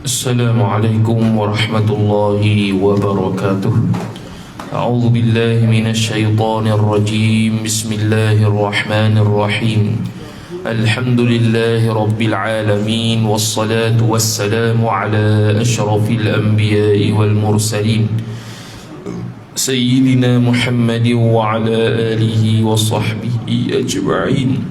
Assalamualaikum warahmatullahi wabarakatuh. A'udzu billahi minasyaitonir rajim. Bismillahirrahmanirrahim. Alhamdulillahi rabbil alamin, wassalatu wassalamu ala asyrafil anbiya'i wal mursalin sayyidina Muhammadin wa ala alihi wa sahbihi ajma'in.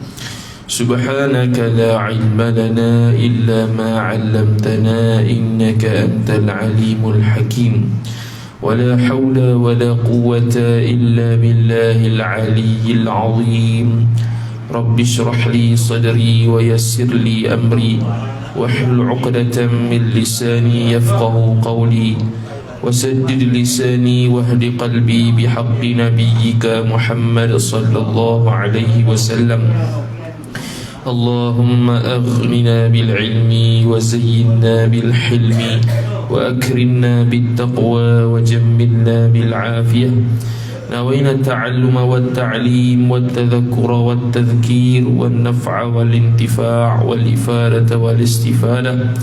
Subhanaka la ilma lana illa ma 'allamtana innaka antal alimul hakim. Wala hawla wala quwwata illa billahil aliyyil azim. Rabbi shrah li sadri wa yassir li amri wahlul 'uqdatam min lisani yafqahu qawli wasaddid lisani wahdi qalbi bihaqqi nabiyyika Muhammad sallallahu alaihi wasallam. Allahumma aghnina bil ilmi wa zayyinna bil hilmi wa akrimna bit taqwa wa jammilna bil afiyah. Nawayna ta'alluma wat ta'lim wat tadhakkura wat tadhkir wan naf'a wal intifa' wal ifadata wal istifadah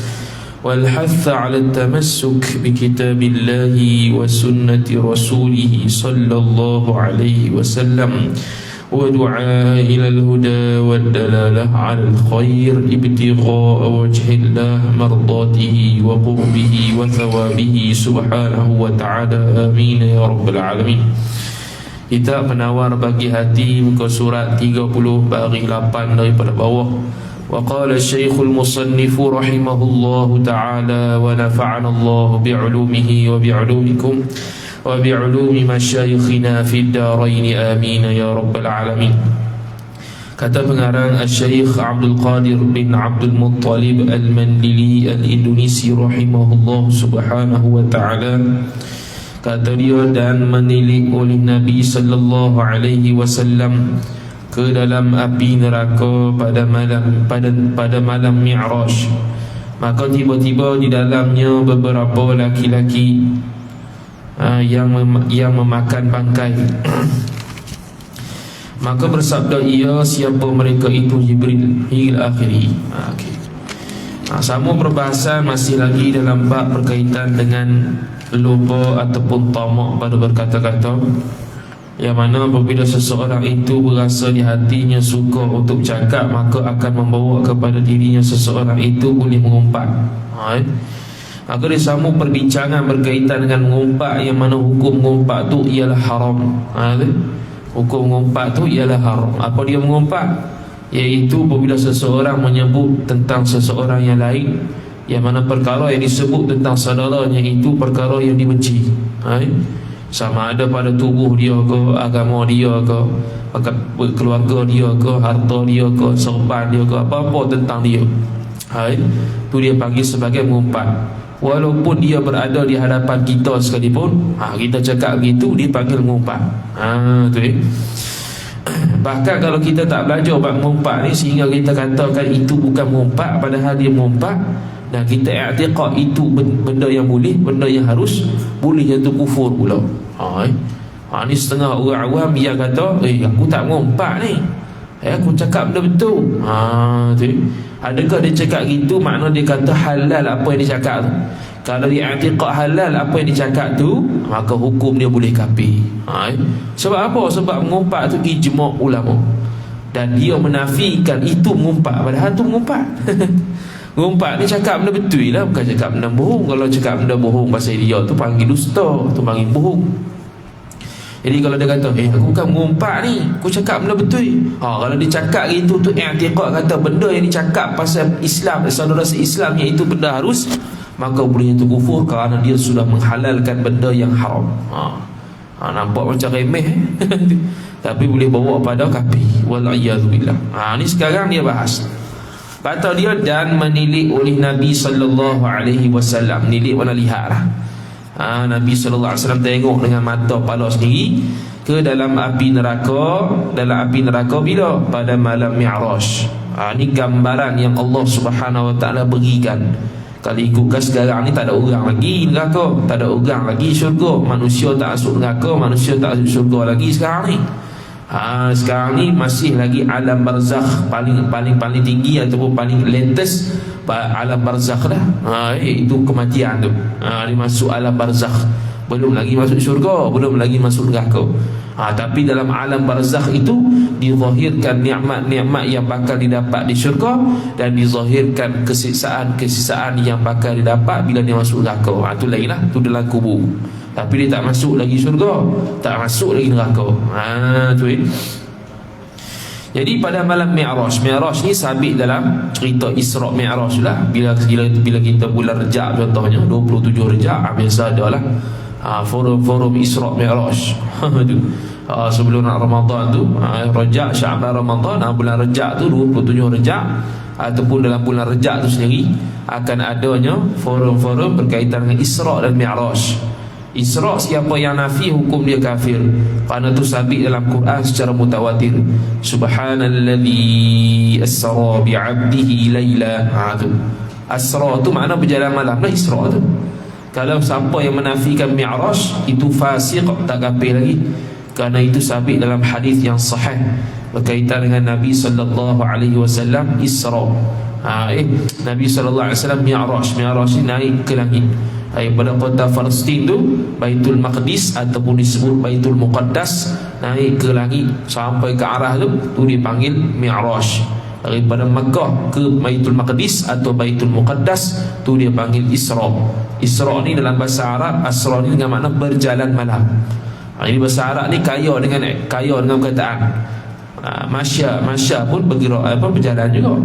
wal hatha 'ala at-tamassuk bi kitabillahi wa sunnati rasulih sallallahu alaihi wasallam. ودعاء إلى الهدى والدلالة على الخير ابتغاء وجه الله مرضاته وقربه وثوابه سبحانه وتعالى آمين يا رب العالمين. Kita penawar bagi hati, muka surat 30 baris 8 daripada bawah. Wa qala Syekhul Musannif rahimahullahu ta'ala wa nafa'ana Allah bi'ulumihi wa bi'ulumikum wa bi'ulumi masyayikhina fid darain amin ya rabbal alamin. Kata pengarang Syekh Abdul Qadir bin Abdul Muttalib Al-Mandili Al-Indonesi rahimahullah subhanahu wa ta'ala, kata dia, dan menilik oleh Nabi sallallahu alaihi wasallam ke dalam api neraka pada malam Mi'raj. Maka tiba-tiba di dalamnya beberapa laki-laki yang memakan bangkai. Maka bersabda ia, siapa mereka itu? Jibril hingga akhiri. Sama perbahasan masih lagi dalam bab berkaitan dengan lupa ataupun tamak pada berkata-kata, yang mana apabila seseorang itu berasa di hatinya suka untuk cakap, maka akan membawa kepada dirinya seseorang itu boleh mengumpat. Maka dia sambung perbincangan berkaitan dengan mengumpat, yang mana hukum mengumpat tu ialah haram. Hukum mengumpat tu ialah haram. Apa dia mengumpat? Iaitu apabila seseorang menyebut tentang seseorang yang lain, yang mana perkara yang disebut tentang saudaranya itu perkara yang dibenci. Sama ada pada tubuh dia ke, agama dia ke, keluarga dia ke, harta dia ke, serban dia ke, apa-apa tentang dia. Itu dia panggil sebagai mengumpat. Walaupun dia berada di hadapan kita sekalipun, kita cakap begitu, dia panggil mengumpat. Bahkan kalau kita tak belajar bab mengumpat ni, sehingga kita katakan itu bukan mengumpat, padahal dia mengumpat, dan kita i'tiqad itu benda yang boleh, benda yang harus, boleh jatuh kufur pula. Ni setengah orang awam yang kata, aku tak mengumpat ni, aku cakap benda betul. Adakah dia cakap gitu makna dia kata halal apa yang dia cakap tu? Kalau dia i'tiqad halal apa yang dia cakap tu, maka hukum dia boleh kafir. Sebab apa? Sebab mengumpat tu ijma' ulama, dan dia menafikan itu mengumpat, padahal tu mengumpat. Mengumpat ni cakap benda betul lah, bukan cakap benda bohong. Kalau cakap benda bohong pasal dia tu panggil dusta, tu panggil bohong. Jadi kalau dia kata, aku bukan mengumpat ni, aku cakap benda betul. Kalau dia cakap gitu tu i'tiqad, kata benda yang dicakap pasal Islam, saudara se-Islam, iaitu benda harus, maka boleh itu kufur kerana dia sudah menghalalkan benda yang haram. Nampak macam remeh tapi boleh bawa pada kafir. Wal'iyadzubillah. Ni sekarang dia bahas. Kata dia, dan menilik oleh Nabi SAW. Nilik mana lihat lah. Nabi SAW tengok dengan mata kepala sendiri ke dalam api neraka. Dalam api neraka bila? Pada malam Mi'raj. Ini gambaran yang Allah Subhanahu Wa Taala berikan. Kalau ikutkan sekarang ni, tak ada orang lagi neraka, tak ada orang lagi syurga. Manusia tak masuk neraka, manusia tak masuk syurga lagi sekarang ni. Sekarang ni masih lagi alam barzakh, paling tinggi ataupun paling latest alam barzakh dah. Itu kematian tu. Dia masuk alam barzakh, belum lagi masuk syurga, belum lagi masuk neraka. Tapi dalam alam barzakh itu dizahirkan nikmat-nikmat yang bakal didapat di syurga, dan dizahirkan kesiksaan yang bakal didapat bila dia masuk neraka. Itu lain lah, tu dalam kubur. Tapi dia tak masuk lagi syurga, tak masuk lagi neraka. Jadi pada malam Mi'raj ni sabit dalam cerita Isra' Mi'raj lah. Bila kita bulan Rejab contohnya, 27 Rejab, biasa ada lah forum Isra' Mi'raj. Sebelum Ramadan tu, Rejab, Sya'ban, Ramadan, bulan Rejab tu 27 Rejab, ataupun dalam bulan Rejab tu sendiri akan adanya forum-forum berkaitan dengan Isra' dan Mi'raj. Isra', siapa yang nafi, hukum dia kafir. Kerana tu sabit dalam Quran secara mutawatir. Subhanalladzi asra bi'abdihi layla. Asra tu makna berjalan malam lah, Isra' tu. Kalau siapa yang menafikan Mi'raj, itu fasik, tak kafir lagi. Kerana itu sabit dalam hadis yang sahih berkaitan dengan Nabi SAW Isra'. Nabi SAW Mi'raj ni naik ke langit daripada kota Palestin tu, Baitul Maqdis ataupun disebut Baitul Muqaddas, naik ke langit sampai ke arah tu dipanggil Mi'raj. Daripada Makkah ke Baitul Maqdis atau Baitul Muqaddas tu dia panggil Isra'. Isra' ni dalam bahasa Arab, Asra' ni dengan makna berjalan malam. Ini bahasa Arab ni kaya dengan perkataan. Masya pun bergerak, berjalan juga.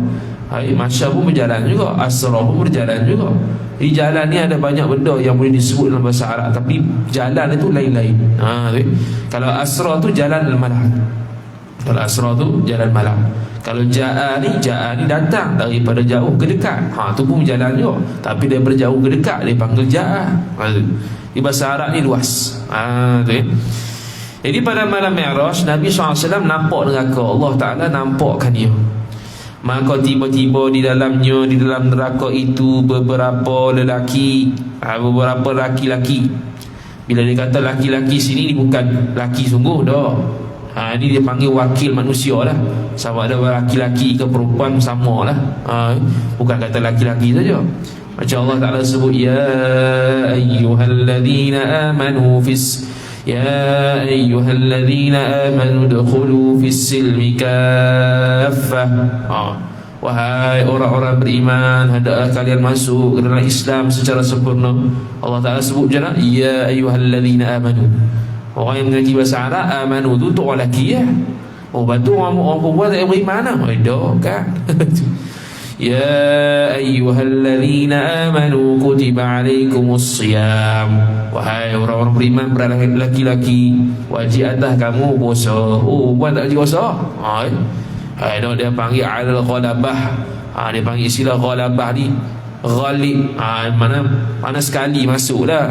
Masya pun berjalan juga, Asra' pun berjalan juga. Di jalan ni ada banyak benda yang boleh disebut dalam bahasa Arab, tapi jalan itu lain-lain. Kalau Asra' tu jalan malam. Kalau Asra' tu jalan malam. Kalau ja'a ni datang daripada jauh ke dekat. Tu pun jalan juga, tapi daripada jauh ke dekat dia panggil ja'a. Di bahasa Arab ni luas. Jadi pada malam Mi'raj, Nabi SAW nampak neraka. Allah Ta'ala nampakkan dia. Maka tiba-tiba di dalam neraka itu beberapa lelaki, beberapa laki-laki. Bila dia kata laki-laki sini, ni bukan laki sungguh dah. Ini dia panggil wakil manusia lah. Sama ada laki-laki ke perempuan, sama lah. Bukan kata laki-laki saja. Macam Allah Ta'ala sebut, Ya ayyuhalladzina amanu Ya ayyuhalladzina amanu dukhulu fis silmi kaffah. Wahai orang-orang beriman, hendaklah kalian masuk ke dalam Islam secara sempurna. Allah Ta'ala sebut je lah, Ya ayyuhalladzina amanu. Orang yang mengaji bahasa Arab, amanu tu untuk orang lelaki ya. Bantu orang perempuan tak beriman lah. Kan Ya ayyuhalladzina amanu kutiba alaikumus siyam. Wahai orang-orang beriman, beralah laki-laki, wajib atas kamu puasa. Buat tak wajib puasa? Dia panggil al-ghalabah. Dia panggil istilah ghalabah ni ghalib. Mana sekali masuk dah.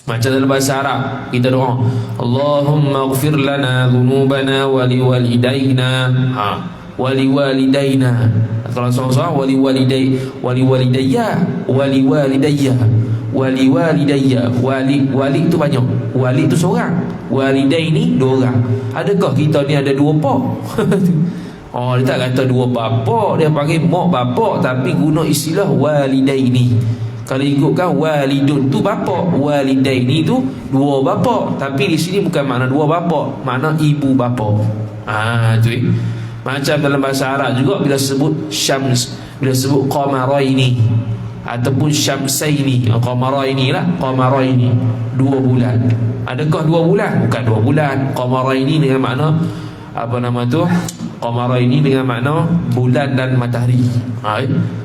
Macam dalam bahasa Arab kita doa, Allahumma ighfir lana dhunubana wa liwalidayna. Waliwalidayna. Kalau seorang waliwalidayya. Wali tu banyak, wali tu seorang, waliday ni dua orang. Adakah kita ni ada dua pak? Dia tak kata dua bapa, dia panggil mak bapa, tapi guna istilah walidaini. Kalau ikutkan walidun tu bapa, walidaini tu dua bapa, tapi di sini bukan makna dua bapa, makna ibu bapa. Macam dalam bahasa Arab juga bila sebut syams, bila sebut qamaraini. ataupun syamsaini, qamaraini lah, qamaraini, 2 bulan. Adakah 2 bulan? Bukan 2 bulan. Qamaraini dengan makna apa nama tu? Qamaraini dengan makna bulan dan matahari.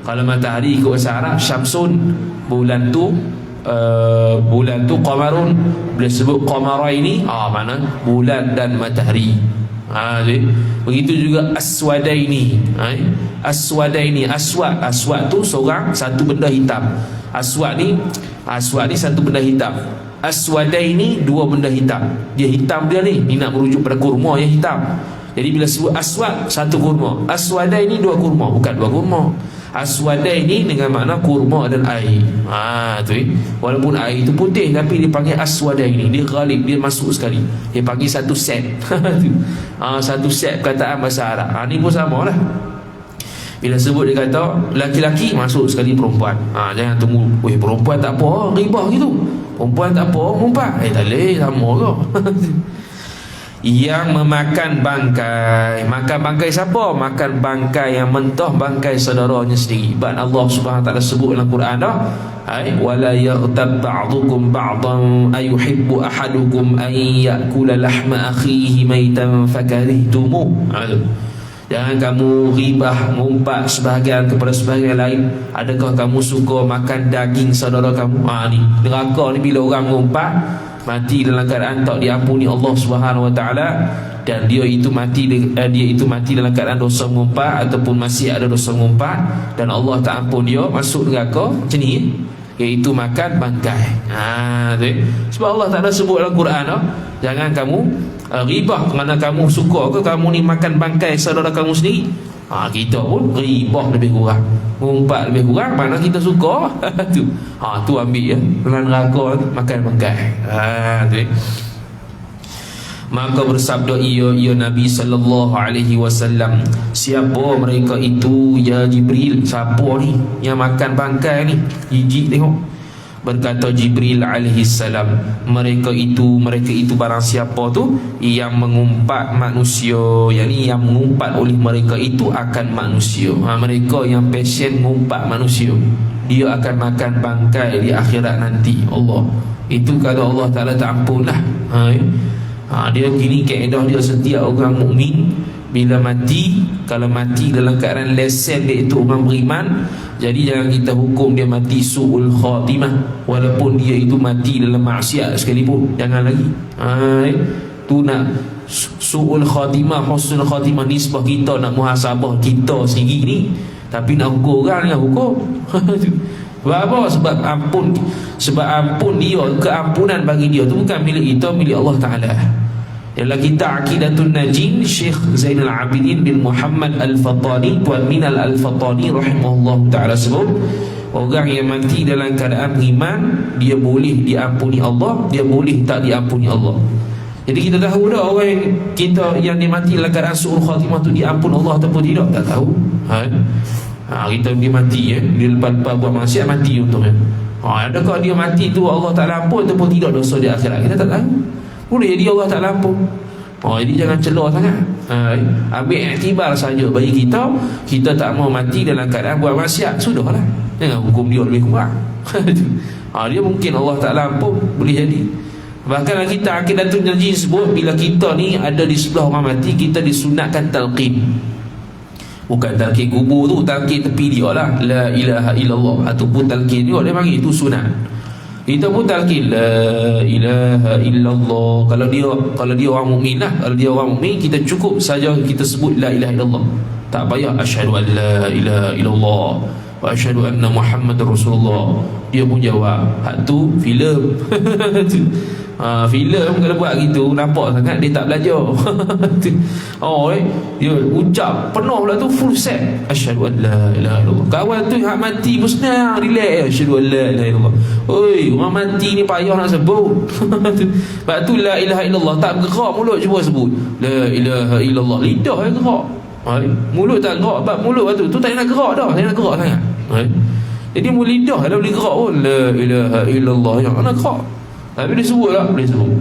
Kalau matahari ikut bahasa Arab syamsun, bulan tu qamarun. Bila sebut qamaraini, makna bulan dan matahari. Begitu juga aswadaini. Aswadaini, aswad tu seorang, satu benda hitam. Aswad ni satu benda hitam. Aswadaini, 2 benda hitam. Dia hitam dia ni nak merujuk pada kurma yang hitam. Jadi bila sebut aswad, 1 kurma. Aswadaini, 2 kurma, bukan 2 kurma. Aswadaini dengan makna kurma dan air. Walaupun air itu putih, tapi dia panggil aswadaini. Dia ghalib, dia masuk sekali. Dia panggil satu set. Satu set perkataan bahasa Arab. Ni pun sama lah. Bila sebut dia kata laki-laki, masuk sekali perempuan. Jangan tunggu, perempuan tak apa, ribah gitu. Perempuan tak apa, mumpat. Tak boleh, sama ke? Yang memakan bangkai. Makan bangkai siapa? Makan bangkai yang mentah, bangkai saudaranya sendiri. Sebab Allah Subhanahu Wa Taala sebut dalam Quran dah, wala yaghtab ba'dukum ba'dan ayuhibbu ahadukum an ya'kula lahma akhihi maitan fakarihtumuh. Jangan kamu ribah, ngumpat sebahagian kepada sebahagian lain. Adakah kamu suka makan daging saudara kamu? Ni neraka ni bila orang ngumpat mati dalam keadaan tak diampuni Allah Subhanahu Wa Taala, dan dia itu mati dalam keadaan dosa mengumpat ataupun masih ada dosa mengumpat, dan Allah tak ampun dia, masuk neraka macam ni, iaitu makan bangkai. Sebab Allah Taala sebut dalam Quran, jangan kamu ribah kerana kamu suka ke kamu ni makan bangkai saudara kamu sendiri. Kita pun ribah lebih kurang, ngumpat lebih kurang, mana kita suka tu ambil ya, dalam neraka makan bangkai. Maka bersabda ia Nabi sallallahu alaihi wasallam, siapa mereka itu ya Jibril? Siapa ni yang makan bangkai ni? Jijik tengok. Berkata Jibril alaihi salam, mereka itu barang siapa tu yang mengumpat manusia, yakni yang mengumpat oleh mereka itu akan manusia. Mereka yang passion mengumpat manusia, dia akan makan bangkai di akhirat nanti. Allah itu kalau Allah Taala tak ampun lah. Dia gini kaedah dia, setiap orang mukmin bila mati, kalau mati dalam keadaan lesen dia itu orang beriman, jadi jangan kita hukum dia mati su'ul khatimah, walaupun dia itu mati dalam maksiat sekalipun, jangan lagi. Tu nak su'ul khatimah, husnul khatimah, nisbah kita nak muhasabah kita sendiri ni, tapi nak hukum orang, jangan hukum. Sebab apa? Sebab ampun dia, keampunan bagi dia tu bukan milik kita, milik Allah Ta'ala. Dalam kitab Aqidatun Najin, Syekh Zainal Abidin bin Muhammad Al-Fatani, Tuan Minal Al-Fatani rahimahullah ta'ala sebut, orang yang mati dalam keadaan beriman, dia boleh diampuni Allah, dia boleh tak diampuni Allah. Jadi kita tahu dah orang yang dia mati dalam keadaan su'ul khatimah tu diampun Allah ataupun tidak? Tak tahu. Kita dia mati dia lepas buat maksiat mati untungnya. Adakah dia mati tu Allah Ta'ala ampun ataupun tidak dosa di akhirat? Kita tak tahu. Boleh jadi Allah tak ampun. Jadi jangan celah sangat. Ambil iktibar saja bagi kita. Kita tak mau mati dalam keadaan buat maksiat, sudahlah. Jangan hukum dia lebih kurang. Dia mungkin Allah Ta'ala ampun, boleh jadi. Bahkan kita Aqidatun Najin sebut, bila kita ni ada di sebelah orang mati, kita disunatkan talqin. Bukan talqin kubur tu, talqin tepi dia lah, la ilaha illallah, ataupun talqin dia panggil itu sunat. Kita pun talqin la ilaha illallah. Kalau dia orang mukmin lah, kalau dia orang mukmin, kita cukup saja kita sebut la ilaha illallah. Tak payah asyhadu an la ilaha illallah wa asyhadu anna Muhammadar Rasulullah. Dia pun jawab, hak tu filem. Filem kalau buat gitu nampak sangat dia tak belajar. Dia ucap penuh pula tu, full set asyhadu an la ilaha illallah. Kawan tu hak mati pun senang, relax, asyhadu an la ilaha illallah. Orang mati ni payah nak sebut. Sebab tu la ilaha illallah tak gerak mulut, cuba sebut la ilaha illallah, lidah yang gerak. Mulut tak gerak, sebab mulut tu tak nak gerak dah, tak nak gerak sangat. Jadi mulut lidah dah boleh gerak pun, la ilaha illallah yang nak gerak. Tapi dia sebut lah, boleh sebut.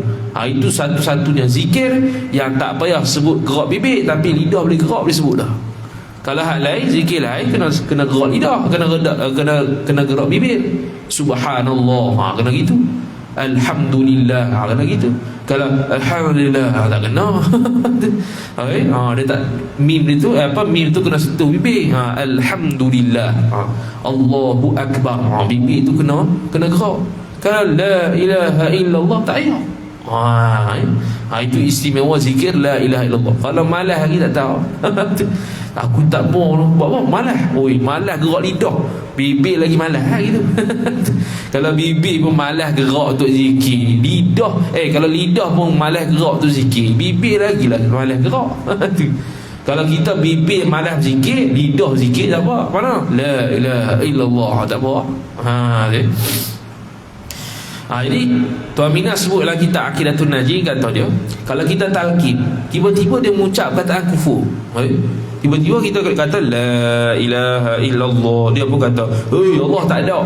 Itu satu-satunya zikir yang tak payah sebut gerak bibir, tapi lidah boleh gerak, boleh sebut dah. Kalau hak lain, zikir lain kena gerak lidah, kena gerak bibir. Subhanallah, kena gitu. Alhamdulillah, kena gitu. Kalau alhamdulillah, tak kena. Okay? Dia tak, mim itu mim itu kena sentuh bibir. Alhamdulillah. Allahu akbar. Bibir itu kena gerak. Kalau la ilaha illallah tak payah. Itu istimewa zikir la ilaha illallah. Kalau malas lagi tak tahu. Aku tak mau buat apa, malas. Malas gerak lidah, bibir lagi malas gitu. Kalau bibir pun malas gerak untuk zikir, lidah kalau lidah pun malas gerak untuk zikir, bibir lagi malas gerak. Kalau kita bibir malas zikir, lidah zikir tak apa. Mana? La ilaha illallah tak apa. Jadi Tuan Mina sebutlah kita Aqidatun Najin, kata dia, kalau kita talqin, tiba-tiba dia mengucap kataan kufur. Tiba-tiba kita kata la ilaha illallah, dia pun kata Allah tak ada.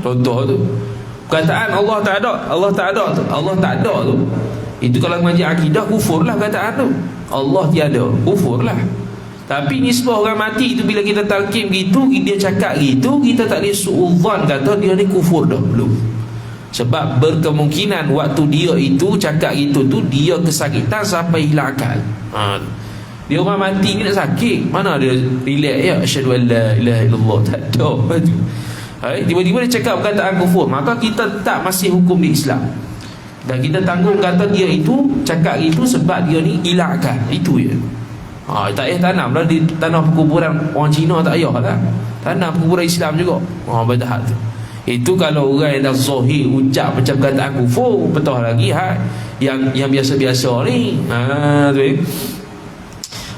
Contoh tu, kataan Allah tak ada, Allah tak ada tu, itu kalau mengaji akidah, kufur lah kataan tu. Allah tiada, kufur lah. Tapi nisbah orang mati itu, bila kita talqin gitu, dia cakap gitu, kita tak boleh suudzon kata dia ni kufur dah, belum. Sebab berkemungkinan waktu dia itu cakap gitu tu, dia kesakitan sampai hilang akal. Dia orang mati ni nak sakit, mana dia relax ya, asyhadu an la ilaha illallah, tak ada. Tiba-tiba dia cakap perkataan kufur, maka kita tak masih hukum di Islam. Dan kita tanggung kata dia itu cakap itu sebab dia ni hilang akal. Itu je. Tak payah tanam lah di tanah perkuburan orang Cina, tak payah lah. Tanah perkuburan Islam juga. Bertahap tu. Itu kalau orang yang dah zahir ucap macam kataan kufur, betul lagi yang biasa-biasa ni.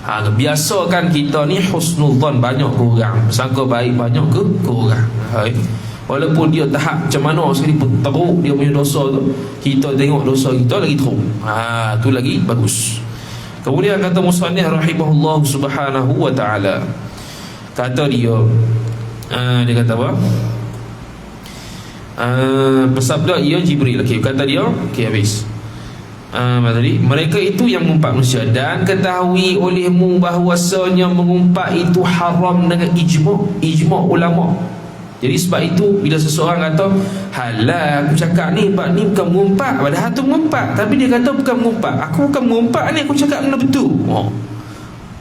Biasakan kita ni husnudzon banyak ke orang, sangka baik banyak ke orang. Walaupun dia tahap macam mana sekali pun teruk dia punya dosa tu, kita tengok dosa kita lagi teruk. Tu lagi bagus. Kemudian kata musannif rahimahullah subhanahu wa ta'ala, kata dia kata apa? Bersabda ia Jibril. Kata dia, habis. Tadi, mereka itu yang mengumpat manusia, dan ketahui olehmu bahawasanya mengumpat itu haram dengan ijma' ulama. Jadi sebab itu bila seseorang kata halah aku cakap ni, ni bukan mengumpat, padahal tu mengumpat, tapi dia kata bukan mengumpat, aku bukan mengumpat ni, aku cakap benda betul.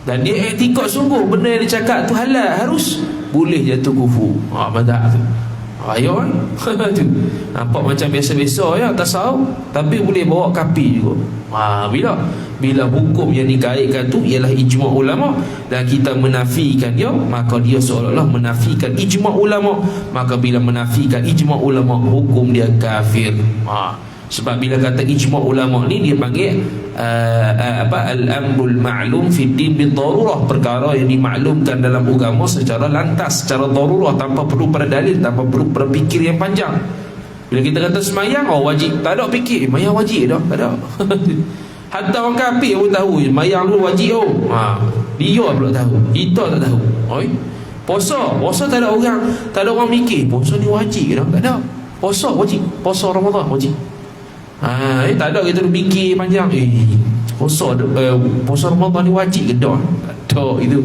Dan dia etikot sungguh benda yang dia cakap tu halal, harus boleh jatuh kufur. Betul tu. Ayah tu nampak macam biasa-biasa ya, tasawuf, tapi boleh bawa kafir juga. Bila hukum yang dikaitkan tu ialah ijma' ulama, dan kita menafikan dia, maka dia seolah-olah menafikan ijma' ulama. Maka bila menafikan ijma' ulama, hukum dia kafir. Sebab bila kata ijma' ulama ni, dia panggil al-amrul ma'lum fi din bil darurah, perkara yang dimaklumkan dalam agama secara lantas, secara darurah, tanpa perlu pada dalil, tanpa perlu berfikir yang panjang. Bila kita kata semayang, wajib, tak ada fikir, mayang wajib dah, tak ada. Hatta orang kafir pun tahu mayang tu wajib. Dia pula tahu, kita tak tahu. Puasa tak ada orang mikir puasa ni wajib dah, tak ada. Puasa wajib, puasa Ramadan wajib. Tak ada kita fikir panjang. Puasa Ramadan ni wajib ke dah? Tak ada itu.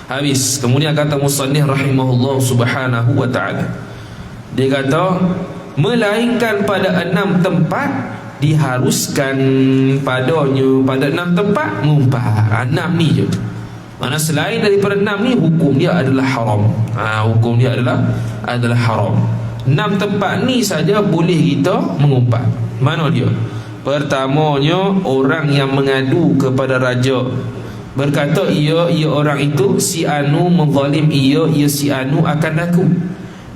Habis. Kemudian kata musannif rahimahullah subhanahu wa ta'ala, dia kata melainkan pada 6 tempat diharuskan padanya, pada 6 tempat mengumpat. 6 ni je. Mana selain daripada 6 ni, hukum dia adalah haram. Hukum dia adalah haram. 6 tempat ni saja boleh kita mengumpat. Mana dia? Pertamanya, orang yang mengadu kepada raja, berkata ia orang itu si anu menzalim ia si anu akan aku,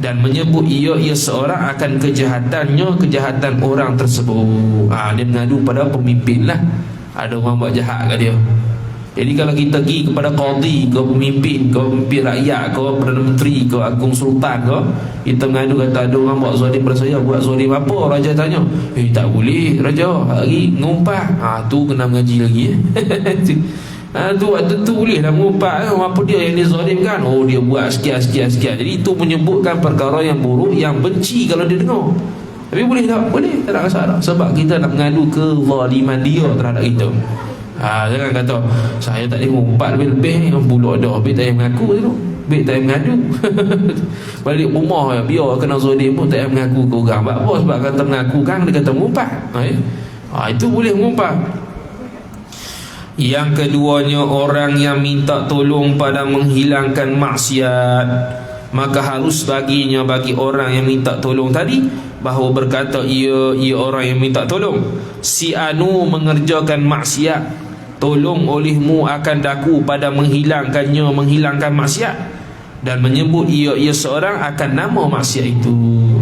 dan menyebut ia seorang akan kejahatan orang tersebut. Dia mengadu pada pemimpin lah. Ada orang buat jahat kat dia. Jadi kalau kita pergi kepada qadi, ke pemimpin rakyat, ke Perdana Menteri, ke Agung Sultan ke, kita mengadu kata ada orang buat zalim pada saya. Buat zalim apa? Raja tanya, tak boleh raja, hari ngumpat. Tu kena mengaji lagi. Tu waktu tu boleh lah mengumpat. Apa dia yang dia zalimkan? Dia buat sekian. Jadi itu menyebutkan perkara yang buruk, yang benci kalau dia dengar. Tapi boleh tak? Boleh, tak ada masalah. Sebab kita nak mengadu kezaliman dia terhadap kita. Jangan kata saya tak boleh ngumpat lebih-lebih ni, pula ada habis tak payah mengaku tu, habis tak payah mengadu. Balik rumah biar kena zolim pun tak payah mengaku ke orang. Apa sebab kata mengaku kan dia kata mengumpat. Itu boleh mengumpat. Yang keduanya, orang yang minta tolong pada menghilangkan maksiat, maka harus baginya, bagi orang yang minta tolong tadi, bahawa berkata ia orang yang minta tolong, si anu mengerjakan maksiat, tolong olehmu akan daku pada menghilangkan maksiat, dan menyebut ia seorang akan nama maksiat itu.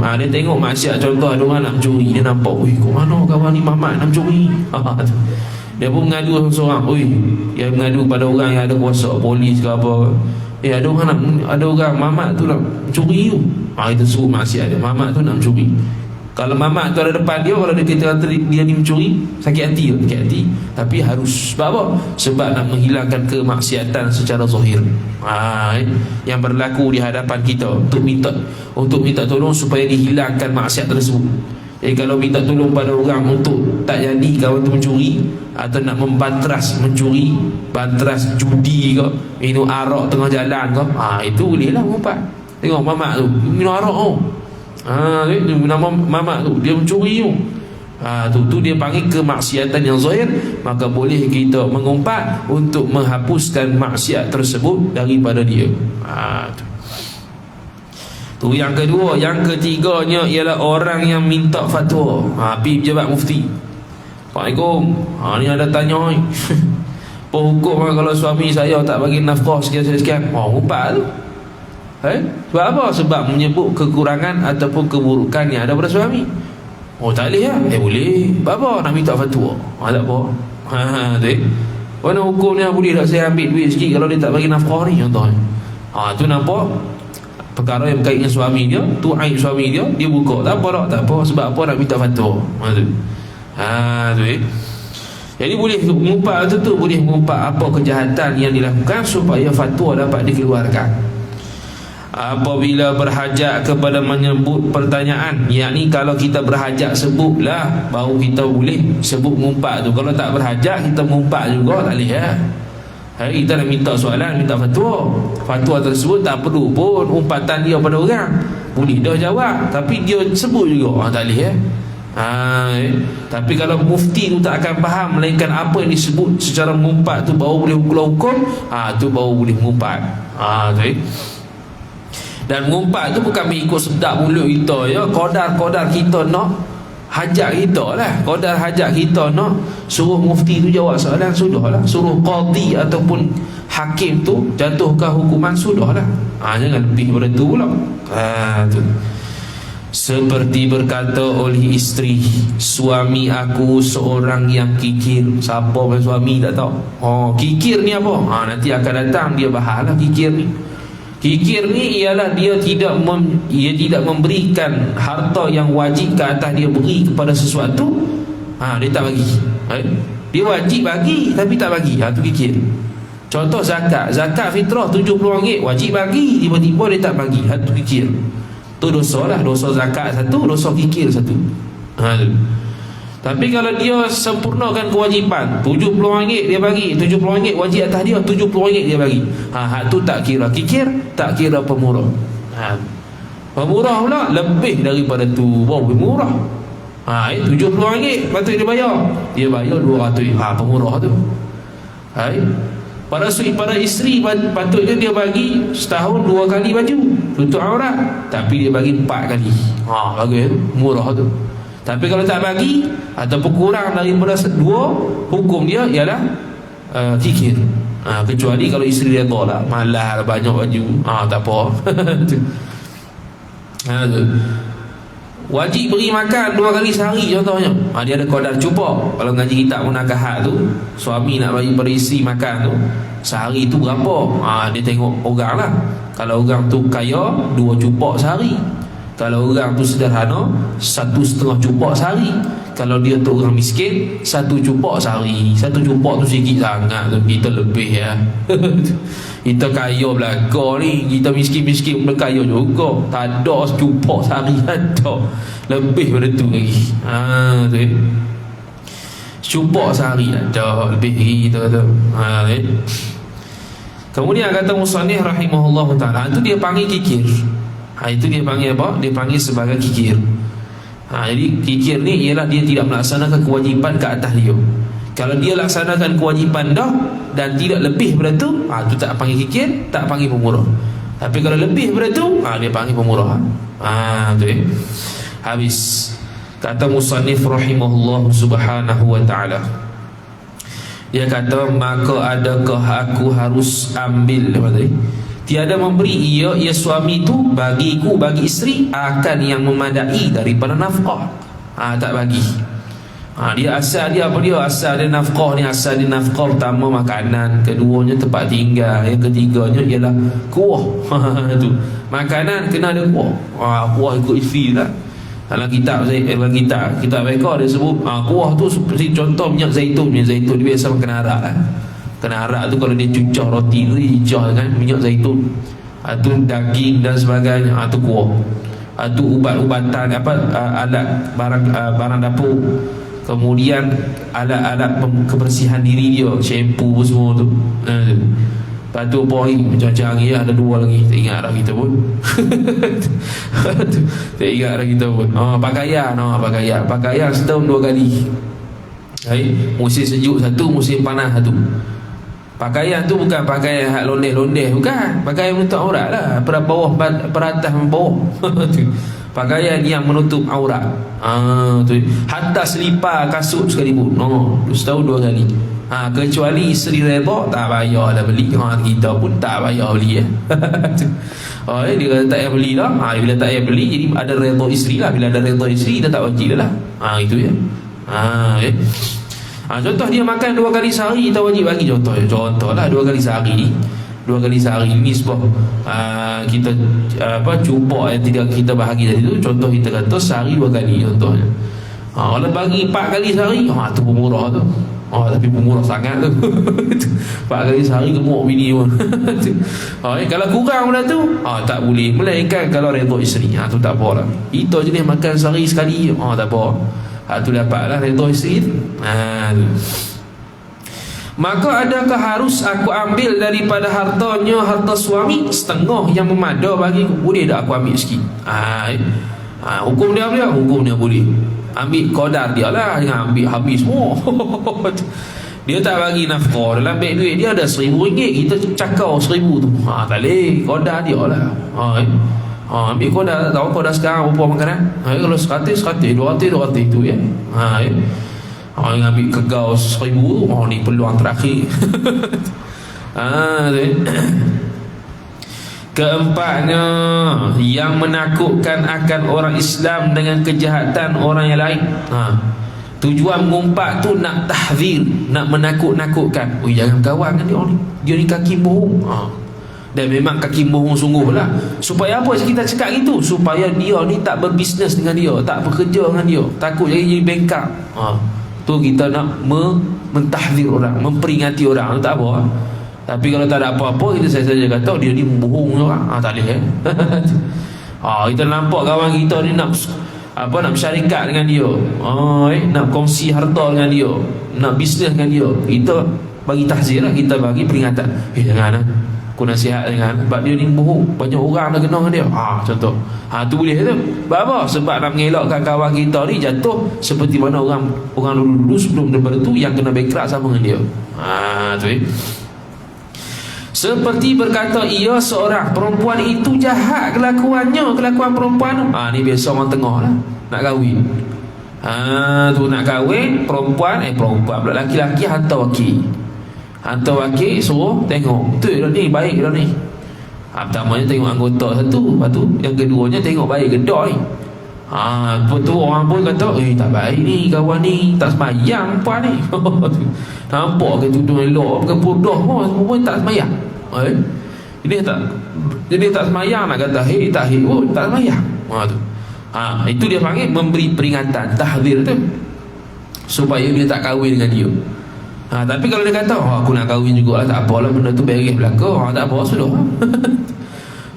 Dia tengok maksiat, contoh ada orang nak mencuri, dia nampak, kok mana kawan ni Mamat nak mencuri. Dia pun mengadu seorang, dia mengadu pada orang yang ada kuasa, polis ke apa. Ada orang Mamat tu nak mencuri tu. Itu suruh maksiat dia, Mamat tu nak mencuri. Kalau Mamat tu ada depan dia, kalau dia kata dia ni mencuri, sakit hati. Tapi harus sebab apa? Sebab nak menghilangkan kemaksiatan secara zahir. Yang berlaku di hadapan kita, untuk minta tolong supaya dihilangkan maksiat tersebut. Jadi kalau minta tolong pada orang untuk tak jadi kawan tu mencuri, atau nak membantras mencuri, bantras judi ke, minum arak tengah jalan ke, itu boleh lah mengumpat. Tengok Mamat tu minum arak tu, nama Mamat tu dia mencuri tu. Tu dia panggil kemaksiatan yang zahir. Maka boleh kita mengumpat untuk menghapuskan maksiat tersebut daripada dia. Tu yang kedua. Yang ketiganya ialah orang yang minta fatwa. Pergi pejabat mufti, Assalamualaikum, ni ada tanya ni. Apa hukum kalau suami saya tak bagi nafkah sekian-sekian? Umpat tu. Sebab apa? Sebab menyebut kekurangan ataupun keburukan yang ada pada suami. Tak boleh lah. Boleh. Sebab apa? Nak minta fatwa. Tak apa. Mana hukumnya? Boleh tak saya ambil duit sikit kalau dia tak bagi nafkah ni, contohnya. Tu nampak perkara yang berkait dengan suami dia, tu aib suami dia, dia buka. Tak apa. Sebab apa nak minta fatwa? Jadi boleh mengumpat tu boleh mengumpat apa kejahatan yang dilakukan supaya fatwa dapat dikeluarkan. Apabila berhajat kepada menyebut pertanyaan, yakni kalau kita berhajat sebutlah, baru kita boleh sebut mengumpat tu. Kalau tak berhajat kita mengumpat juga tak boleh ya. Kita nak minta soalan, minta fatwa tersebut tak perlu pun umpatan dia pada orang, boleh dah jawab, tapi dia sebut juga tak boleh ya. Tapi kalau mufti tu tak akan faham, melainkan apa yang disebut secara mengumpat tu baru boleh keluar hukum, tu baru boleh mengumpat. Dan mengumpat tu bukan mengikut sedap mulut kita ya. Kodar kita nak hajat kita lah, kodar hajat kita nak suruh mufti tu jawab soalan, sudahlah. Suruh qadi ataupun hakim tu jatuhkan hukuman, sudahlah. Jangan lebih daripada tu pula. Tu seperti berkata oleh isteri, suami aku seorang yang kikir. Siapa pun suami tak tahu. Kikir ni apa? Nanti akan datang dia bahas lah kikir ni. Kikir ni ialah dia tidak memberikan harta yang wajib ke atas dia beri kepada sesuatu. Dia tak bagi. Dia wajib bagi tapi tak bagi. Tu kikir. Contoh zakat fitrah RM70 wajib bagi, tiba-tiba dia tak bagi. Tu kikir. Tu dosa lah. Dosa zakat satu, dosa kikir satu. Tapi kalau dia sempurnakan kewajipan, RM70 dia bagi, RM70 wajib atas dia, RM70 dia bagi. Tu tak kira kikir, tak kira pemurah. Pemurah pula lebih daripada tu, baru murah. RM70 patut dia bayar, dia bayar RM200. Pemurah tu. Pada isteri patutnya dia bagi setahun 2 kali baju tutup aurat, tapi dia bagi 4 kali. Bagus tu, murah tu. Tapi kalau tak bagi ataupun kurang daripada 2, hukum dia ialah kikir. Kecuali kalau isteri dia tolak, malah banyak baju, tak apa. Wajib beri makan 2 kali sehari contohnya. Dia ada qadar cupak. Kalau ngaji kitab munakahat tu, suami nak bagi pada isteri makan tu, sehari tu berapa? Dia tengok orang lah. Kalau orang tu kaya, 2 cupak sehari. Kalau orang tu sederhana, 1,5 cupak sehari. Kalau dia tu orang miskin, 1 cupak sehari. 1 cupak tu sikit sangat tu. Kita lebih ya. Kita kaya belakang ni, kita miskin-miskin pun kaya juga. Tak ada cupak sehari, ada lebih pada tu lagi. Cupok sehari dah lebih kita kata. Kemudian kata musannif rahimahullah taala, itu dia panggil kikir. Itu dia panggil apa? Dia panggil sebagai kikir. Jadi kikir ni ialah dia tidak melaksanakan kewajipan ke atas dia. Kalau dia laksanakan kewajipan dah dan tidak lebih daripada tu, tu tak panggil kikir, tak panggil pemurah. Tapi kalau lebih daripada tu, dia panggil pemurah. Tu habis. Kata musannif rahimahullah subhanahu wa ta'ala, dia kata, maka adakah aku harus ambil apa tadi? Tiada memberi ia suami tu bagiku, bagi isteri akan yang memadai daripada nafkah. Tak bagi. Dia asal dia apa dia? Asal dia nafkah ni, asal dia nafkah pertama makanan, keduanya tempat tinggal, yang ketiganya ialah kuah. Tu. Makanan kena ada kuah. Kuah ikut isteri lah. Dalam kitab mereka dia sebut kuah tu seperti contoh minyak zaitun. Minyak zaitun dia biasa makan arak lah. Kena arak tu kalau dia cucah roti tu dia cucah kan minyak zaitun. Tu daging dan sebagainya. Tu kuah. Tu ubat-ubatan alat barang dapur. Kemudian alat-alat kebersihan diri dia, shampoo semua tu. Lepas tu poi macam-macam lagi ada dua lagi. Tak ingat dah kita pun. Tak ingat dah kita pun. Pakaian setahun 2 kali. Musim sejuk satu, musim panas satu. Pakaian tu bukan pakaian hak londeh-londeh, bukan. Pakaian menutup aurat lah, peratas bawah. Pakaian yang menutup aurat. Tu. Hatta selipar kasut sekalipun. Setahun 2 kali. Kecuali isteri redha, tak payah dah beli. Kita pun tak payah beli. Dia kata tak payah beli dah. Bila tak payah beli, jadi ada redha isteri lah. Bila ada redha isteri, kita tak wajib lah. Itu ya. Contoh dia makan 2 kali sehari, kita wajib bagi contoh lah 2 kali sehari. 2 kali sehari ini sebab kita cupak yang tidak kita bahagi tadi tu. Contoh kita kata sehari 2 kali contohnya. Kalau bagi 4 kali sehari, tu pun murah tu. Tapi pemurah sangat tu. 4 kali sehari gemuk bini pun. Kalau kurang benda tu, tak boleh. Melainkan kalau redha isteri, tu tak apa lah. Itu jenis makan sehari sekali, tak apa. Tu dapatlah redha isteri tu. Maka adakah harus aku ambil daripada hartanya, harta suami setengah yang memada bagiku? Boleh tak aku ambil sikit? Hukum dia apa? Hukum dia boleh. Ambil qadar dia lah, jangan ambil habis semua. Dia tak bagi nafkah, dalam beg duit dia ada RM1,000, kita cakau RM1,000 tu. Tak boleh, qadar dia lah. Ambil qadar, tak tahu qadar sekarang berapa makanan. Kalau 100, 200 tu ya. Yang ambil kegau RM1,000 tu, ni peluang terakhir. Keempatnya, yang menakutkan akan orang Islam dengan kejahatan orang yang lain. Tujuan mengumpat tu nak tahzir, nak menakut-nakutkan. Jangan kawan dengan dia ni. Dia ni kaki bohong. Dan memang kaki bohong sungguh lah. Supaya apa kita cakap gitu? Supaya dia ni tak berbisnes dengan dia, tak bekerja dengan dia, takut jadi bengkak. Tu kita nak mentahzir orang, memperingati orang. Tak apa. Tapi kalau tak ada apa-apa, kita saja kata dia ni bohong orang. Tak boleh. Kita nampak kawan kita ni nak bersyarikat dengan dia, nak kongsi harta dengan dia, nak bisnes dengan dia, kita bagi tahzir lah, kita bagi peringatan. Jangan aku nasihat dengan, sebab dia ni bohong, banyak orang dah kena dengan dia. Contoh tu boleh tu. Sebab apa? Sebab nak mengelakkan kawan kita ni jatuh seperti mana orang dulu sebelum daripada tu yang kena bankrupt sama dengan dia. Tu seperti berkata ia seorang perempuan itu jahat kelakuan perempuan tu. Ni biasa orang tengah lah nak kahwin. Tu nak kahwin perempuan pula laki-laki hantar wakil suruh tengok betul dah ni, baik dah ni. Pertamanya tengok anggota satu, lepas tu yang keduanya tengok baik gedok ni. Lepas tu orang pun kata tak baik ni kawan ni, tak semayang puan ni. Nampak ke tudung elok ke bodoh pun tak semayang. Jadi tak semayang, nak kata tak pun tak semayang. Tu itu dia panggil memberi peringatan, tahzir tu, supaya dia tak kahwin dengan dia. Tapi kalau dia kata aku nak kahwin jugalah, tak apalah, benda tu beres belaka, tak apa, sudah.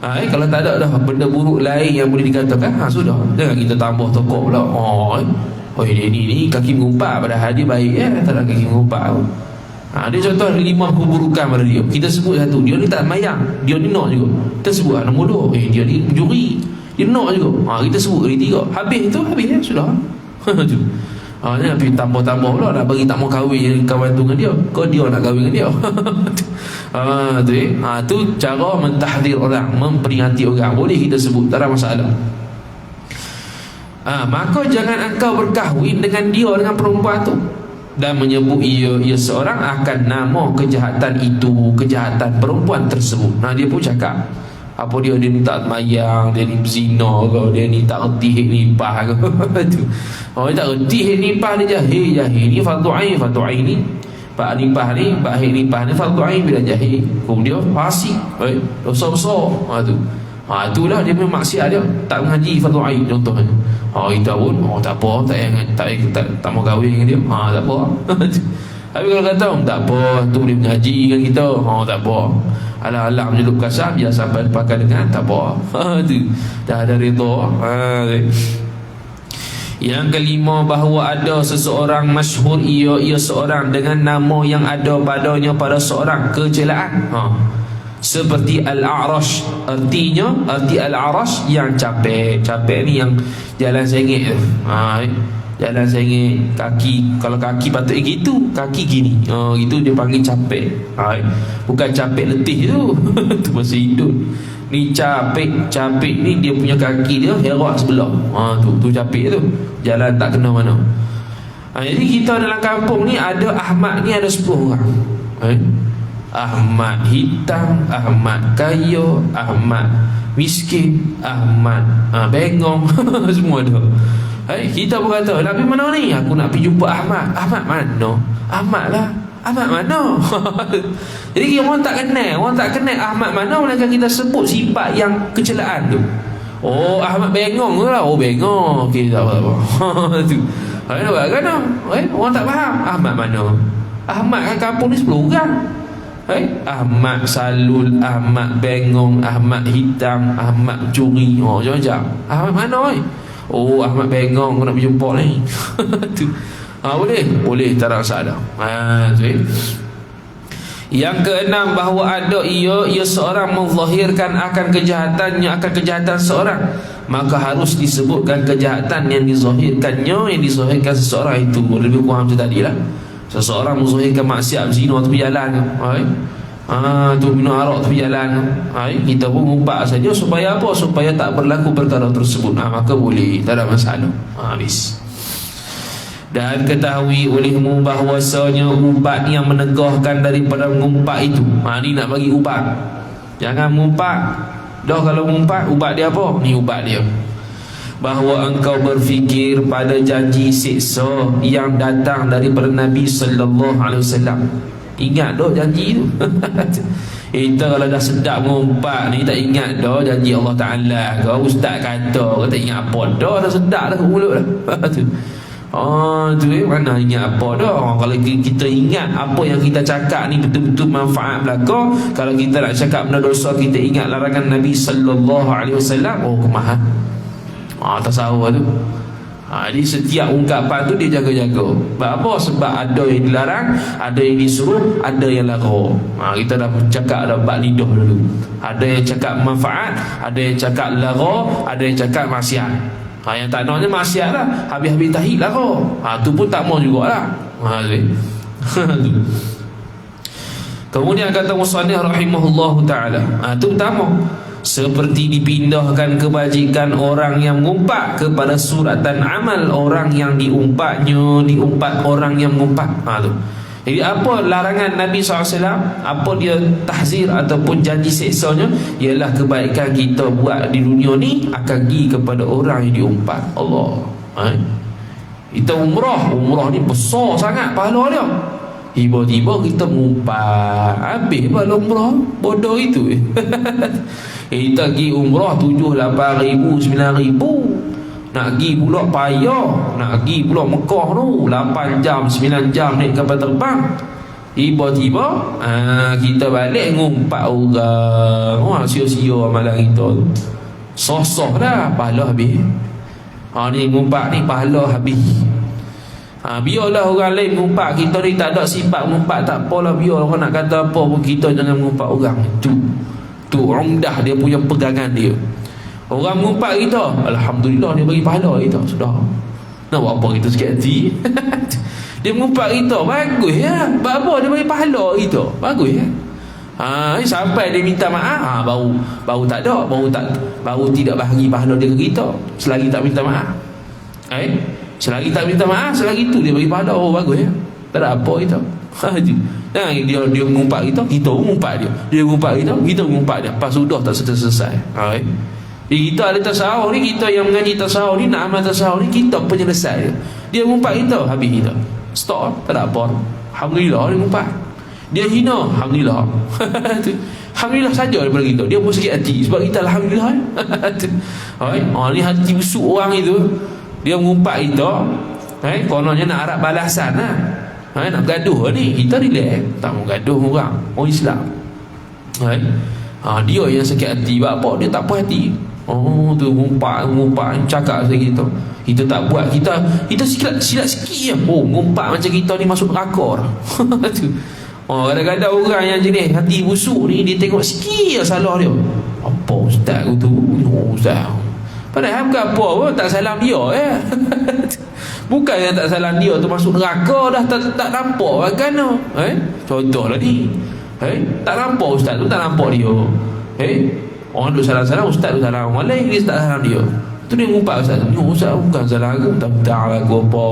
Kalau tak ada dah benda buruk lain yang boleh dikatakan, sudah, jangan kita tambah tokok pula. Oh dia ni kaki mengumpat, padahal dia baik tak ada kaki mengumpat. Dia contoh 5 keburukan pada dia. Kita sebut satu, dia ni tak mayang, dia ni nak juga. Kita sebut nombor 2, dia ni mencuri, dia nak juga. Kita sebut kali 3. Habis tu habis sudah. Tu. Tapi tambah-tambah pula nak bagi tak mau kahwin kawan tu dengan dia. Kau dia nak kahwin dengan dia. Tu cara mentahdir orang, memperingati orang. Boleh kita sebut, tak ada masalah. Maka jangan engkau berkahwin dengan dia, dengan perempuan tu, dan menyebut ia seorang akan nama kejahatan itu, kejahatan perempuan tersebut. Dia pun cakap apa dia ni tak mayang, dia ni berzina ke, dia ni tak reti hak nipah ke. Dia tak reti hak nipah, dia jahil ni fardu ain ni. Pak nipah ni, pak hak nipah ni fardu ain bila jahil. Hukum dia fasik, dosa besar. Itulah dia punya maksiat dia, tak mengaji fardu ain contohnya. Kita pun tak apa, tak mau kahwin dengan dia. Tak apa. Tapi kalau kata tak apa, tu boleh mengaji dengan kita. Tak apa. Alah-alah menyelup kasar, biar sampai pakai dengan, tak apa. Tu dah ada reda. Yang kelima, bahawa ada seseorang masyhur ia seorang dengan nama yang ada padanya pada seorang kecelaan. Seperti Al-A'rash. Arti Al-A'rash yang capek ni, yang jalan sengit tu. Jalan sengit, kaki, kalau kaki patut gitu, kaki gini. Itu dia panggil capek. Bukan capek letih tu. Tu bahasa hidup. Ni capek ni dia punya kaki dia herak sebelah. Tu capek tu. Jalan tak kena mana. Jadi kita dalam kampung ni ada Ahmad ni ada 10 orang. Ahmad hitam, Ahmad kaya, Ahmad miskin, Ahmad bengong. Semua ada. Kita pun kata, Nabi mana ni? Aku nak pergi jumpa Ahmad. Ahmad mana? Ahmad lah. Ahmad mana? Jadi orang tak kenal Ahmad mana, melainkan kita sebut sifat yang kecelaan tu. Ahmad bengong ke lah. Bengong. Okey, tak apa-apa. Tu. Nampak kan? Orang tak faham Ahmad mana. Ahmad kan kampung ni 10 orang. Ahmad salul, Ahmad bengong, Ahmad hitam, Ahmad curi. Macam-macam. Ahmad mana? Ahmad bengong, aku nak berjumpa ni. Tu. Boleh tak ada masalah. Yang keenam, bahawa ada ia seorang menzahirkan akan kejahatan seorang, maka harus disebutkan kejahatan yang dizahirkannya, yang dizahirkan seseorang itu. Lebih kurang macam tadi lah. Seseorang menzahirkan maksiat berzina tepi jalan, tu minum arak tepi jalan, kita pun ngumpat saja supaya apa? Supaya tak berlaku perkara tersebut. Maka boleh, tak ada masalah. Habis. Dan ketahui olehmu bahawasanya ubat yang menegahkan daripada mengumpat itu. Ni nak bagi ubat. Jangan mengumpat. Dah kalau mengumpat, ubat dia apa? Ni ubat dia. Bahawa engkau berfikir pada janji siksa yang datang daripada Nabi sallallahu alaihi wasallam. Ingat dah janji tu. Kita kalau dah sedap mengumpat ni, tak ingat dah janji Allah Ta'ala. Kau ustaz kata, kau tak ingat apa dah sedap dah ke mulut dah. Tu mana ingat apa dah. Kalau kita ingat apa yang kita cakap ni betul-betul manfaat belaka. Kalau kita nak cakap benda dosa, kita ingat larangan Nabi sallallahu alaihi wasallam, kemahan. Tasawuf tu. Jadi setiap ungkapan tu dia jaga-jaga. Sebab apa? Sebab ada yang dilarang, ada yang disuruh, ada yang larang. Kita dah cakap dah bab lidah dulu. Ada yang cakap manfaat, ada yang cakap larang, ada yang cakap maksiat. Yang tak naknya maksiat lah, habis-habis tahid larang. Tu pun tak mau jugalah. Kemudian kata musannif rahimahullahu taala, tu pertama, seperti dipindahkan kebajikan orang yang mengumpat kepada suratan amal orang yang diumpat orang yang mengumpat. Tu. Jadi apa larangan Nabi SAW, apa dia tahzir ataupun janji seksanya, ialah kebaikan kita buat di dunia ni akan pergi kepada orang yang diumpat Allah. Kita umrah ni besar sangat pahala dia. Tiba-tiba kita mengumpat, habis pahala umrah bodoh itu. Kita pergi umrah 7, 8 ribu, 9 ribu. Nak pergi pula payah, nak pergi pula Mekah tu 8 jam, 9 jam naik kapal terbang. Tiba-tiba kita balik ngumpat orang. Sia-sia amalan kita tu. Soh-soh dah, pahala habis. Ni ngumpat ni pahala habis. Biarlah orang lain mengumpat, kita ni tak ada sifat mengumpat, tak apalah, biar orang nak kata apa pun, kita jangan mengumpat orang. Tu umdah dia punya pegangan dia. Orang mengumpat kita, alhamdulillah dia bagi pahala kita, sudah. Nak buat apa kita sikit hati? Dia mengumpat kita, bagus ya. Apa dia bagi pahala kita, bagus ya. Sampai dia minta maaf, baru tak ada, baru tidak bagi pahala dia ke kita. Selagi tak minta maaf, selagi tak minta maaf, selagi tu dia bagi pahala. Oh bagus ya, tak ada apa kita. Jangan dia mengumpat kita mengumpat dia. Dia mengumpat kita mengumpat dia. Pas sudah tak selesai. Kita ada tasawuf ni, kita yang mengaji tasawuf ni, nak amal tasawuf ni, kita penyelesai dia. Dia mengumpat kita, habis kita stop, tak ada apa. Alhamdulillah dia mengumpat. Dia hina, alhamdulillah. Alhamdulillah saja daripada kita. Dia pun sakit hati sebab kita alhamdulillah. Ni hati busuk orang itu. Dia mengumpat kita, kononnya nak harap balasan lah. Nak bergaduh ni, kita relax, tak mau gaduh orang Islam. Dia yang sakit hati. Sebab apa? Dia tak puas hati. Tu ngumpat cakap macam kita. Kita tak buat, kita silap sikit je. Ngumpat macam kita ni masuk neraka dah. Kadang-kadang orang yang jenis hati busuk ni, dia tengok sikit je salah dia. Apa ustaz tu? Ustaz. Padahal bukan apa pun, tak salam dia Bukan yang tak salam dia tu masuk neraka dah, tak nampak bagaimana. Contohlah ni. Tak nampak ustaz tu, tak nampak dia. Orang duk salam-salam, ustaz tu salam orang lain, dia tak salam dia. Tu dia ngumpat ustaz tu, ustaz bukan salah aku, tak aku apa.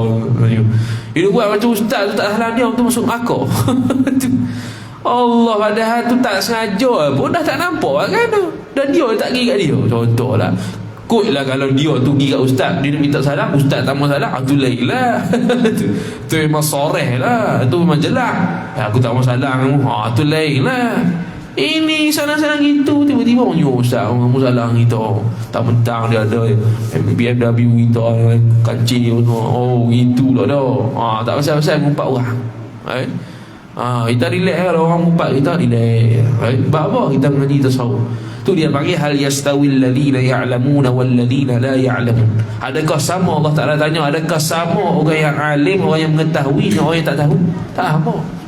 Dia buat macam ustaz tu tak salam dia, tu masuk neraka. Allah, padahal tu tak sengaja pun, dah tak nampak bagaimana. Dan dia tak pergi kat dia. Contohlah, kutlah kalau dia tu pergi kat ustaz, dia nak minta salam, ustaz tak mau salam, tu lain lah. Tu memang soreh lah, tu memang jelas. Aku tak mau salam, tu lain lah. Ini salam-salam gitu, tiba-tiba ustaz mau salam kita, tak mentang dia ada BMW kita kancil, gitu lah dah. Tak pasal-pasal ngumpat orang. Kita relax kalau orang ngumpat kita, relax. Sebab apa? Kita mengaji tasawuf. Tu dia panggil hal yastawil ladzina ya'lamuna wal ladzina la ya'lamun. Adakah sama, Allah Taala tanya, adakah sama orang yang alim, orang yang mengetahui dengan orang yang tak tahu? Tak apa.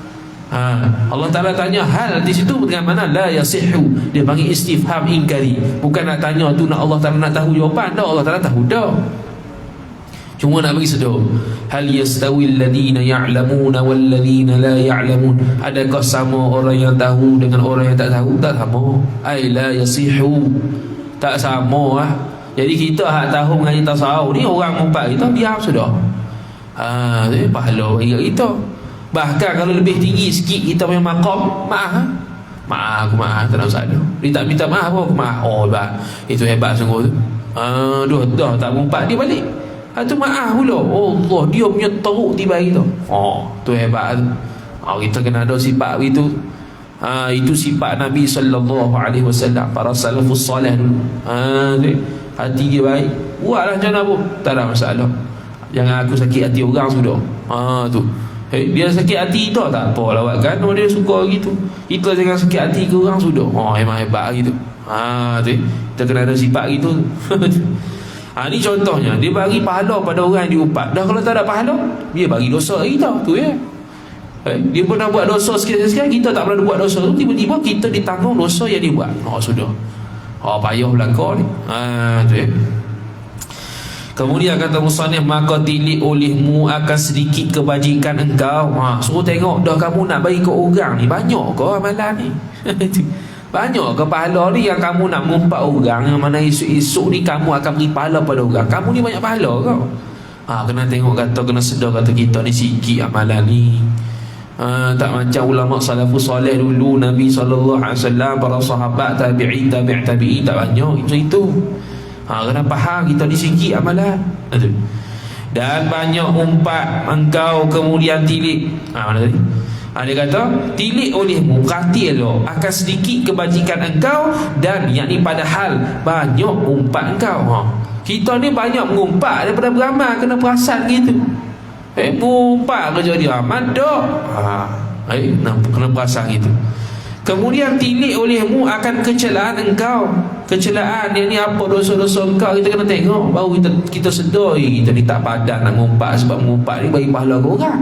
Allah Taala tanya hal di situ dengan mana la yasihu. Dia panggil istifham ingkari. Bukan nak tanya tu nak Allah Taala nak tahu jawapan dah. Allah Taala tahu dah. Cuma nak bagi sedur. Hal yastawil ladzina ya'lamuna wal ladzina la ya'lamun. Adakah sama orang yang tahu dengan orang yang tak tahu? Tak sama. Ai la yasihu. Tak sama lah. Jadi kita hak tahu mengaji tasawuf ni, orang ngumpat kita, diam sudah. Pahala bagi kita. Bahkan kalau lebih tinggi sikit kita punya maqam, maaf aku maaf, tak nak usah ada. Dia tak minta maaf pun, aku maaf. Itu hebat sungguh tu. Dah tak ngumpat dia balik. Tu maaf pula. Allah, dia punya teruk tiba kita. Tu hebat tu. Kita kena ada sifat begitu. Itu sifat Nabi SAW, para salafus salih dulu. Hati dia baik, buatlah macam mana pun, tak ada masalah. Jangan aku sakit hati orang sudah. Tu dia sakit hati kita, tak apa lawatkan. Dia suka gitu, kita jangan sakit hati ke orang sudah. Memang hebat gitu. Kita kena ada sifat gitu. Ni contohnya, dia bagi pahala pada orang yang diupat. Dah kalau tak ada pahala, dia bagi dosa kita tu ya. Dia pernah buat dosa sikit-sikit, kita tak pernah buat dosa tu, tiba-tiba kita ditanggung dosa yang dia buat. Sudah. Payah belakang ni. Tu ya. Kemudian kata musannif, maka tilik olehmu akan sedikit kebajikan engkau. Suruh tengok dah kamu nak bagi ke orang ni, banyak ke amalan ni? Banyak ke pahala ni yang kamu nak mengumpat orang, yang mana esok-esok ni kamu akan beri pahala pada orang. Kamu ni banyak pahala ke? Kena tengok, kena sedar kata kita ni sikit amalan ni. Tak macam ulama salafus soleh dulu, Nabi SAW, para sahabat, tabi'in, tabi'in, tak banyak macam itu. Kena faham kita ni sikit amalan. Dan banyak umpat engkau kemudian tilik. Mana tadi? Dia kata tilik olehmu, perhatilah akan sedikit kebajikan engkau, dan yakni padahal banyak umpat engkau. Kita ni banyak mengumpat daripada beramal, kena perasan gitu. Mengumpat kerja dia amat dah. Kena perasan gitu. Kemudian tilik olehmu akan kecelaan engkau, kecelaan dia ni, apa dosa-dosa engkau, kita kena tengok. Baru kita sedar, kita ni tak padan nak ngumpat. Sebab ngumpat ni bagi pahala ke orang.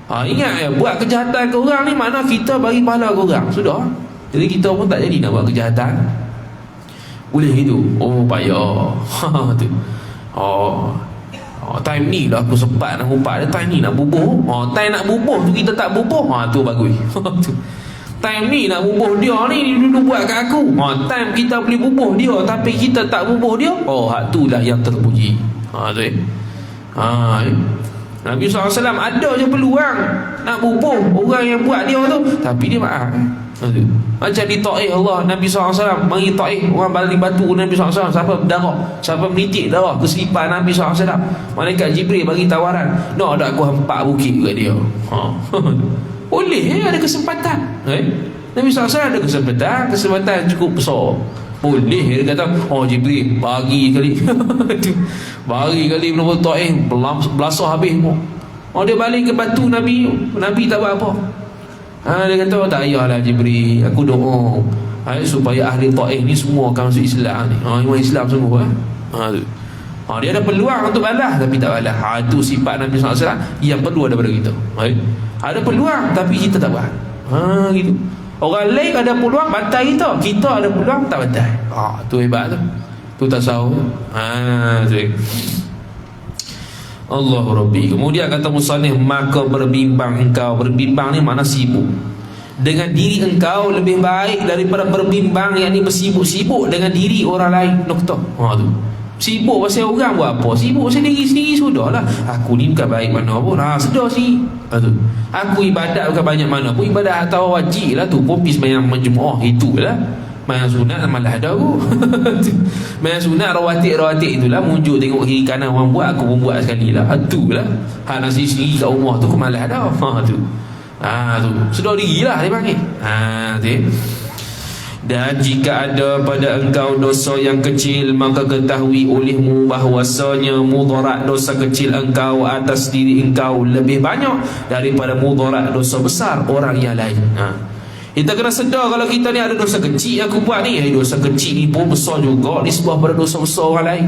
Ingat ya, buat kejahatan ke orang ni mana kita bagi pahala ke orang. Sudah. Jadi kita pun tak jadi nak buat kejahatan. Boleh gitu. Payah. Tu. Time ni lah aku sempat nak ngumpat. Time ni nak bubuh. Time nak bubuh tu kita tak bubuh. Tu bagus. Time ni nak bubuh dia ni dulu buat kat aku. Time kita boleh bubuh dia tapi kita tak bubuh dia. Tu lah yang terpuji. Tu Nabi SAW ada je peluang nak bubuh orang yang buat dia tu, tapi dia maaf. Macam di Taif Allah, Nabi SAW mari Taif, orang balik batu Nabi SAW, siapa berdarah, siapa menitik darah ke selipar Nabi SAW, malaikat Jibril bagi tawaran, nak aku hempak bukit kat dia. Boleh, ada kesempatan. Nabi SAW ada kesempatan cukup besar. Boleh, dia kata, Jibril bagi kali bagi kali menurut Taif belasah habis pun. Dia balik ke batu Nabi tak buat apa. Dia kata, tak payahlah Jibril, aku doa supaya ahli Taif ni semua akan masuk Islam ni. Iman Islam sungguh. Dia ada peluang untuk balas tapi tak balas. Itu sifat Nabi SAW yang perlu daripada kita. Ada peluang tapi kita tak buat. Gitu. Orang lain ada peluang bantai kita ada peluang tak bantai. Tu hebat tu. Tu tak tahu. Tu. Allahu Rabbi. Kemudian kata musannif, maka berbimbang engkau. Berbimbang ni makna sibuk dengan diri engkau lebih baik daripada berbimbang yang ni bersibuk-sibuk dengan diri orang lain. Noktah. Tu. Sibuk pasal orang buat apa? Sibuk pasal diri sendiri, sudahlah. Aku ni bukan baik mana pun. Sedar sih. Aku ibadat bukan banyak mana pun. Ibadat atau wajib lah tu pun pergi sembahyang majmuah, itulah. Main sunat malah ada aku. Main sunat rawatib itulah, muncul tengok kiri kanan orang buat, aku pun buat sekali lah. Itulah. Hak nasi sendiri kat rumah tu aku malah ada. Tu. Tu. Sedar diri lah dia panggil. Tu. Dan jika ada pada engkau dosa yang kecil, maka ketahui olehmu bahwasanya mudarat dosa kecil engkau atas diri engkau lebih banyak daripada mudarat dosa besar orang yang lain. Kita kena sedar kalau kita ni ada dosa kecil aku buat ni, dosa kecil ni pun besar juga disebabkan pada dosa besar orang lain.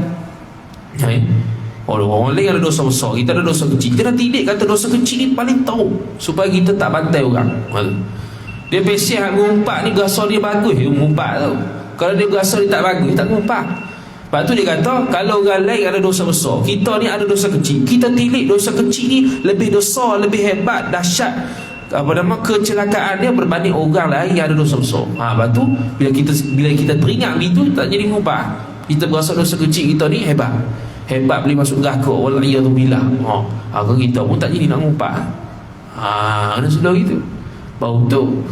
Orang lain ada dosa besar, kita ada dosa kecil. Kita dah tidik kata dosa kecil ni paling tahu supaya kita tak bantai orang. Dia pesiah ngumpat ni gasa dia bagus, dia ngumpat tau. Kalau dia gasa dia tak bagus, tak ngumpat. Lepas tu dia kata, kalau orang lain ada dosa besar, kita ni ada dosa kecil. Kita tilik dosa kecil ni lebih dosa, lebih hebat, dahsyat, kecelakaan dia berbanding orang lain yang ada dosa besar. Lepas tu bila kita teringat begitu, tak jadi ngumpat. Kita berasa dosa kecil kita ni hebat boleh masuk neraka, waliyadzubillah. Kalau kita pun tak jadi nak ngumpat. Ada sudah gitu. Baru tu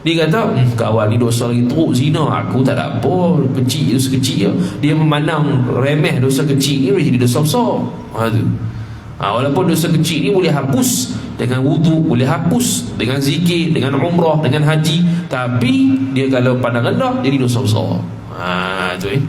dia kata, kawan ni dosa lagi teruk zina, aku tak ada apa, kecil, dosa kecil. Dia memandang remeh dosa kecil ni boleh jadi dosa besar. Walaupun dosa kecil ni boleh hapus dengan wudu, boleh hapus dengan zikir, dengan umrah, dengan haji, tapi dia kalau pandang rendah jadi dosa besar. Tu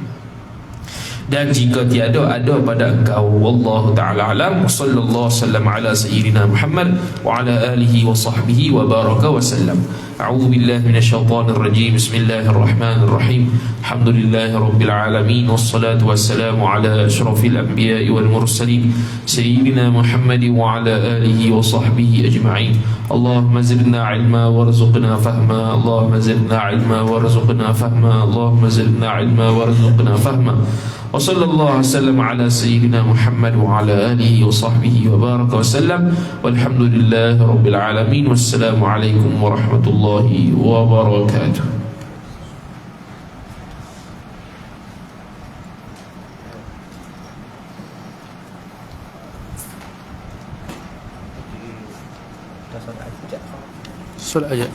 dan jika tiada ada pada engkau, wallahu ta'ala alam, wa sallallahu sallam ala sayyidina Muhammad wa ala alihi wa sahbihi wa baraka wa sallam. A'udzu billahi minasyaitonir rajim. Bismillahirrahmanirrahim. Alhamdulillahi rabbil alamin, wassalatu wassalamu ala asyrafil anbiya'i wal mursalin sayyidina Muhammad wa ala alihi wa sahbihi ajma'in. Allahumma zidna ilma warzuqna fahma. Allahumma zidna ilma warzuqna fahma. Allahumma zidna ilma warzuqna fahma. وصلى الله وسلم على سيدنا محمد وعلى آله وصحبه وبارك وسلم والحمد لله رب العالمين والسلام عليكم ورحمة الله وبركاته. Solat aja.